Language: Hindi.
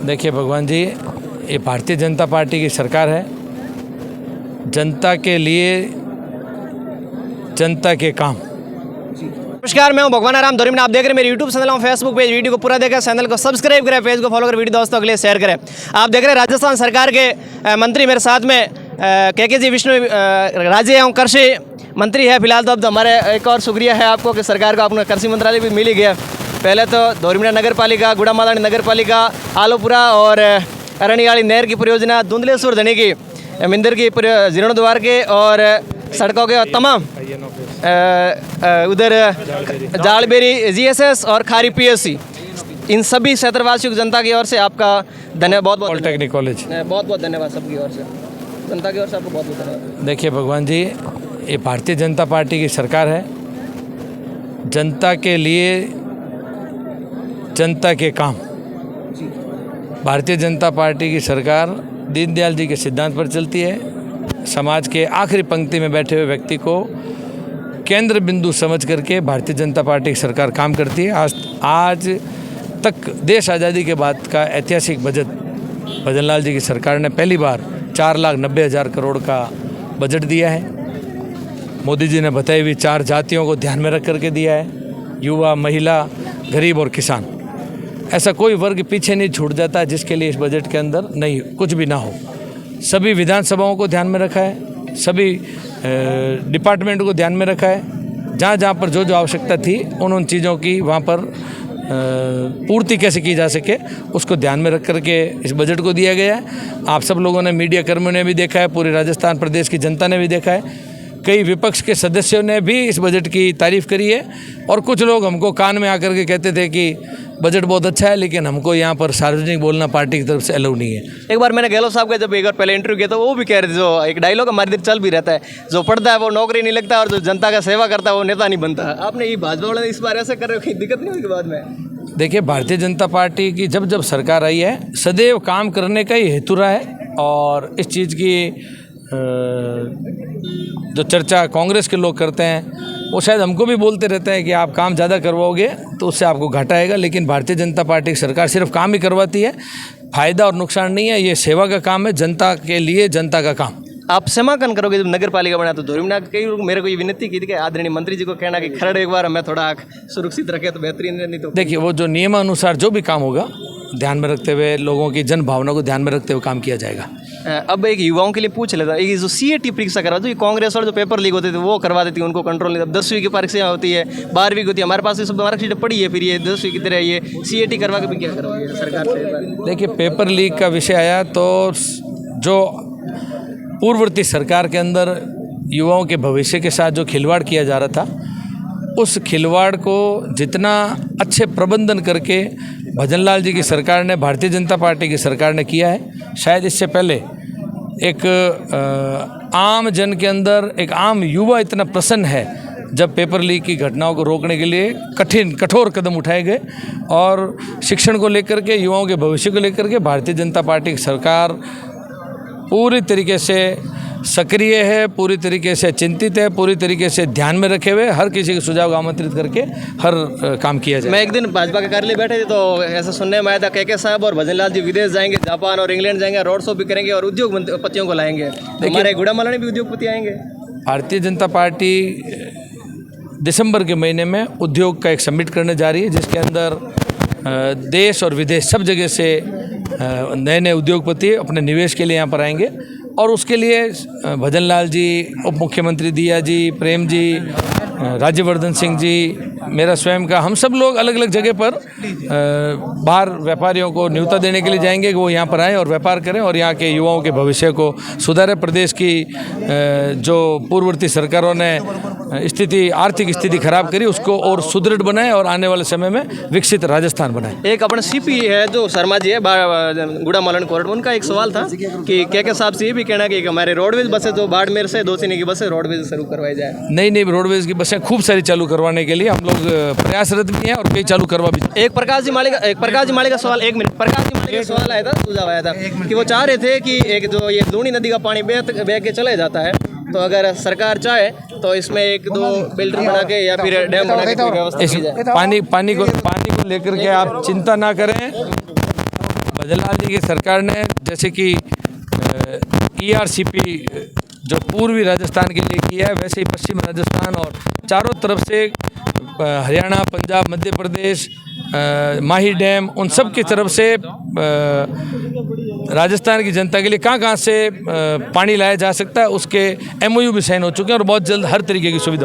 देखिए भगवान जी, ये भारतीय जनता पार्टी की सरकार है। जनता के लिए, जनता के काम। नमस्कार, मैं हूं भगवान आराम धोरी में। आप देख रहे हैं मेरे यूट्यूब चैनल और फेसबुक पेज। वीडियो को पूरा देखें, चैनल को सब्सक्राइब करें, पेज को फॉलो करें, वीडियो दोस्तों के लिए शेयर करें। आप देख रहे हैं राजस्थान सरकार के मंत्री मेरे साथ में के जी विष्णु राज्य एवं कृषि मंत्री है फिलहाल। तो अब हमारे एक और शुक्रिया है आपको कि सरकार को अपना कृषि मंत्रालय भी मिल ही गया। पहले तो धोरीमड़ा नगर पालिका, गुड़ामालानी नगर पालिका, आलोपुरा और अरणियाली नहर की परियोजना, धुंधलेश्वर धनी की, मिंदर की जीर्णोद्वार के और सड़कों के तमाम उधर जालबेरी जीएसएस और खारी पीएससी, इन सभी क्षेत्रवासियों की जनता की ओर से आपका धन्यवाद। बहुत बहुत पॉलिटेक्निक कॉलेज, बहुत बहुत धन्यवाद सबकी ओर से, जनता की ओर से आपको बहुत बहुत धन्यवाद। देखिए भगवान जी, ये भारतीय जनता पार्टी की सरकार है। जनता के लिए, जनता के काम। भारतीय जनता पार्टी की सरकार दीनदयाल जी के सिद्धांत पर चलती है। समाज के आखिरी पंक्ति में बैठे हुए व्यक्ति को केंद्र बिंदु समझ करके भारतीय जनता पार्टी की सरकार काम करती है। आज तक देश आज़ादी के बाद का ऐतिहासिक बजट भजनलाल जी की सरकार ने पहली बार 4,90,000 करोड़ का बजट दिया है। मोदी जी ने बताई हुई 4 जातियों को ध्यान में रख करके दिया है, युवा, महिला, गरीब और किसान। ऐसा कोई वर्ग पीछे नहीं छूट जाता जिसके लिए इस बजट के अंदर नहीं कुछ भी ना हो। सभी विधानसभाओं को ध्यान में रखा है, सभी डिपार्टमेंट को ध्यान में रखा है। जहाँ जहाँ पर जो जो आवश्यकता थी उन चीज़ों की वहाँ पर पूर्ति कैसे की जा सके उसको ध्यान में रख करके इस बजट को दिया गया है। आप सब लोगों ने, मीडिया कर्मियों ने भी देखा है, पूरे राजस्थान प्रदेश की जनता ने भी देखा है। कई विपक्ष के सदस्यों ने भी इस बजट की तारीफ़ करी है और कुछ लोग हमको कान में आकर के कहते थे कि बजट बहुत अच्छा है, लेकिन हमको यहाँ पर सार्वजनिक बोलना पार्टी की तरफ से अलाउ नहीं है। एक बार मैंने गहलोत साहब का जब एक बार पहले इंटरव्यू किया तो वो भी कह रहे थे, जो एक डायलॉग हमारे इधर चल भी रहता है, जो पढ़ता है वो नौकरी नहीं लगता और जो जनता का सेवा करता है वो नेता नहीं बनता। आपने ये भाजपा वाले इस बार ऐसे कर रहे हो, कोई दिक्कत नहीं हुई बाद में? देखिए, भारतीय जनता पार्टी की जब जब सरकार आई है सदैव काम करने का ही हेतु रहा है। और इस चीज़ की जो चर्चा कांग्रेस के लोग करते हैं वो शायद हमको भी बोलते रहते हैं कि आप काम ज़्यादा करवाओगे तो उससे आपको घाटा आएगा। लेकिन भारतीय जनता पार्टी की सरकार सिर्फ काम ही करवाती है, फ़ायदा और नुकसान नहीं है। ये सेवा का काम है, जनता के लिए, जनता का काम। आप समाकन करोगे जब नगर पालिका बना तो धोरीमड़ा कई लोग मेरे को ये विनती की थी कि आदरणीय मंत्री जी को कहना कि खरड़ एक बार हमें थोड़ा सुरक्षित रखे तो बेहतरीन है। नहीं तो देखिए, वो जो नियमानुसार जो भी काम होगा ध्यान में रखते हुए, लोगों की जन भावना को ध्यान में रखते हुए काम किया जाएगा। अब एक युवाओं के लिए पूछ लेता, एक जो सीएटी परीक्षा करवा, जो ये कांग्रेस और जो पेपर लीक होते थे वो करवा देती है, उनको कंट्रोल नहीं। अब 10वीं की परीक्षा होती है, 12वीं की होती है, हमारे पास ये सब मार्कशीट पड़ी है, फिर ये 10वीं की तरह ये सीएटी करवा के भी क्या करवाइए सरकार से? देखिए, पेपर लीक का विषय आया तो जो पूर्ववर्ती सरकार के अंदर युवाओं के भविष्य के साथ जो खिलवाड़ किया जा रहा था, उस खिलवाड़ को जितना अच्छे प्रबंधन करके भजनलाल जी की सरकार ने, भारतीय जनता पार्टी की सरकार ने किया है, शायद इससे पहले एक आम जन के अंदर, एक आम युवा इतना प्रसन्न है जब पेपर लीक की घटनाओं को रोकने के लिए कठोर कदम उठाए गए। और शिक्षण को लेकर के, युवाओं के भविष्य को लेकर के भारतीय जनता पार्टी की सरकार पूरी तरीके से सक्रिय है, पूरी तरीके से चिंतित है, पूरी तरीके से ध्यान में रखे हुए हर किसी के सुझाव को आमंत्रित करके हर काम किया जाए। मैं एक दिन भाजपा के कार्यालय बैठे थे तो ऐसा सुनने में आया था के साहब और भजनलाल जी विदेश जाएंगे, जापान और इंग्लैंड जाएंगे, रोड शो भी करेंगे और उद्योगपतियों को लाएंगे। हमारे गुड़ामालानी भी उद्योगपति आएंगे। भारतीय जनता पार्टी दिसंबर के महीने में उद्योग का एक समिट करने जा रही है, जिसके अंदर देश और विदेश सब जगह से नए नए उद्योगपति अपने निवेश के लिए यहाँ पर आएंगे। और उसके लिए भजनलाल जी, उप मुख्यमंत्री दिया जी, प्रेम जी, राज्यवर्धन सिंह जी, मेरा स्वयं का, हम सब लोग अलग अलग जगह पर बाहर व्यापारियों को न्योता देने के लिए जाएंगे कि वो यहाँ पर आएँ और व्यापार करें और यहाँ के युवाओं के भविष्य को सुधारें। प्रदेश की जो पूर्ववर्ती सरकारों ने स्थिति, आर्थिक स्थिति खराब करी, उसको और सुदृढ़ बनाए और आने वाले समय में विकसित राजस्थान बनाए। एक अपने सीपी है जो शर्मा जी है गुड़ामालानी कोर्ट, उनका एक सवाल था कि के साहब से ये भी कहना कि हमारे रोडवेज बसें जो बाड़मेर से 2 की बसें रोडवेज शुरू करवाई जाए। नहीं, रोडवेज की बसें खूब सारी चालू करवाने के लिए हम लोग प्रयासरत भी हैं और कई चालू करवा भी। एक प्रकाश जी माली का सवाल, 1 मिनट, प्रकाश जी माली का सवाल आया था, सुझाव आया था कि वो चाह रहे थे कि एक जो ये लूनी नदी का पानी बह के चले जाता है, तो अगर सरकार चाहे तो इसमें 1-2 बिल्डर बना के या फिर डैम बना के व्यवस्था की जाए। पानी को लेकर के आप चिंता ना करें। भजनलाल जी की सरकार ने जैसे कि ERCP जो पूर्वी राजस्थान के लिए किया है, वैसे ही पश्चिम राजस्थान और चारों तरफ से हरियाणा, पंजाब, मध्य प्रदेश, माही डैम, उन सब की तरफ से राजस्थान की जनता के लिए कहाँ से पानी लाया जा सकता है उसके MOU भी साइन हो चुके हैं और बहुत जल्द हर तरीके की सुविधा